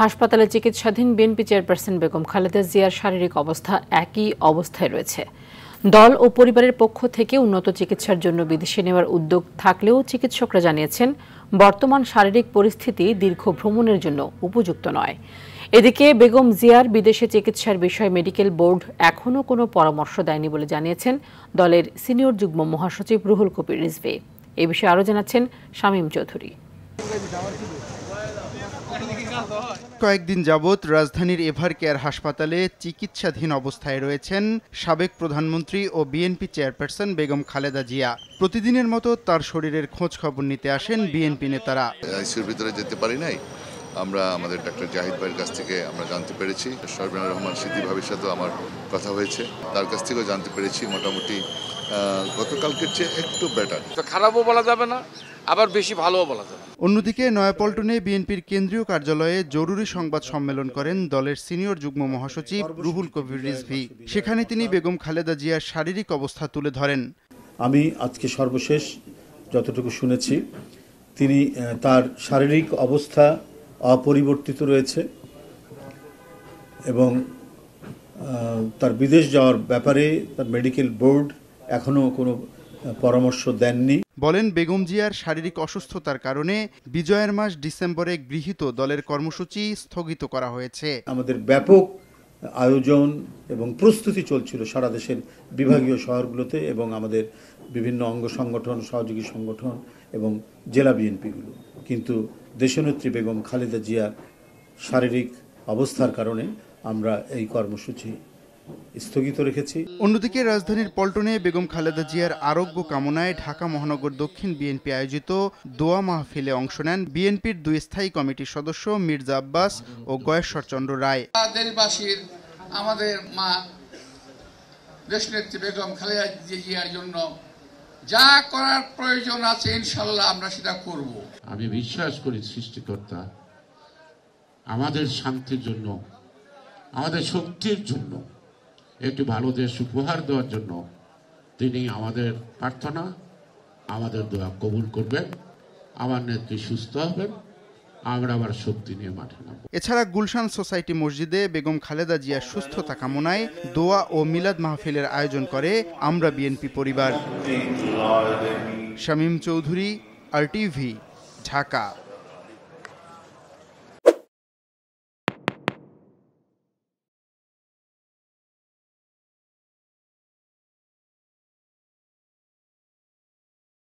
হাসপাতালে চিকিৎসাধীন BNP chairperson Begum Khaleda জিয়ার শারীরিক অবস্থা একই অবস্থায় রয়েছে। দল ও পরিবারের পক্ষ থেকে উন্নত চিকিৎসার জন্য বিদেশে নেওয়ার উদ্যোগ থাকলেও চিকিৎসকরা জানিয়েছেন বর্তমান শারীরিক পরিস্থিতি দীর্ঘ ভ্রমণের জন্য উপযুক্ত নয়। এদিকে বেগম জিয়ার বিদেশে চিকিৎসার বিষয়ে মেডিকেল বোর্ড এখনও কোনো পরামর্শ দেয়নি বলে জানিয়েছেন দলের সিনিয়র যুগ্ম মহাসচিব রুহুল কবির রিজভী। এ বিষয়ে আরও জানাচ্ছেন শামীম চৌধুরী। কয়েকদিন যাবৎ রাজধানীর এভার কেয়ার হাসপাতালে চিকিৎসাধীন অবস্থায় রয়েছেন সাবেক প্রধানমন্ত্রী ও বিএনপি চেয়ারপারসন বেগম খালেদা জিয়া। প্রতিদিনের মতো তার শরীরের খোঁজ খবর নিতে আসেন বিএনপি নেতারা। আইসিইউর ভিতরে যেতে পারি নাই, আমরা আমাদের ডাক্তার জাহিদ ভাইয়ের কাছ থেকে আমরা জানতে পেরেছি। শরীফুর রহমান সিদ্দিক ভাবির সাথেও আমার কথা হয়েছে, তার কাছ থেকেও জানতে পেরেছি মোটামুটি গতকালকের চেয়ে একটু বেটার। খারাপও বলা যাবে না, আবার বেশি ভালোও বলা যাবে না। অন্যদিকে নয়াপল্টনে বিএনপির কেন্দ্রীয় কার্যালয়ে জরুরি সংবাদ সম্মেলন করেন দলের সিনিয়র যুগ্ম মহাসচিব রুহুল কবির রিজভী। সেখানে তিনি বেগম খালেদা জিয়ার শারীরিক অবস্থা তুলে ধরেন। আমি আজকে সর্বশেষ যতটুকু শুনেছি, তিনি তার শারীরিক অবস্থা অপরিবর্তিত রয়েছে এবং তার বিদেশ যাওয়ার ব্যাপারে তার মেডিকেল বোর্ড এখনো কোনো পরামর্শ দেননি। বলেন, বেগম জিয়ার শারীরিক অসুস্থতার কারণে বিজয়ের মাস ডিসেম্বরে গৃহীত দলের কর্মসূচি স্থগিত করা হয়েছে। আমাদের ব্যাপক আয়োজন এবং প্রস্তুতি চলছিল সারা দেশের বিভাগীয় শহরগুলোতে এবং আমাদের বিভিন্ন অঙ্গ সংগঠন, সহযোগী সংগঠন এবং জেলা বিএনপিগুলো, কিন্তু দেশনেত্রী বেগম খালেদা জিয়ার শারীরিক অবস্থার কারণে আমরা এই কর্মসূচি স্থগিত রেখেছি। অন্যদিকে রাজধানীর পল্টনে বেগম খালেদা জিয়ার আরোগ্য কামনায় ঢাকা মহানগর দক্ষিণ বিএনপি আয়োজিত দোয়া মাহফিলে অংশ নেন বিএনপির দুই স্থায়ী কমিটির সদস্য মির্জা আব্বাস ও গয়েশ্বর চন্দ্র রায়। দেশবাসীর আমাদের মা দেশনেত্রী বেগম খালেদা জিয়ার জন্য যা করার প্রয়োজন আছে ইনশাআল্লাহ আমরা সেটা করব। আমি বিশ্বাস করি সৃষ্টিকর্তা আমাদের শান্তির জন্য, আমাদের শক্তির জন্য, একটি ভালো দেশ উপহার দেওয়ার জন্য তিনি আমাদের প্রার্থনা, আমাদের দোয়া কবুল করবেন। আমার নেত্রী সুস্থ হবেন, আমরা আবার শক্তি নিয়ে মাঠে নামব। এছাড়া গুলশান সোসাইটি মসজিদে বেগম খালেদা জিয়ার সুস্থতা কামনায় দোয়া ও মিলাদ মাহফিলের আয়োজন করে আমরা বিএনপি পরিবার। শামীম চৌধুরী, RTV, ঢাকা।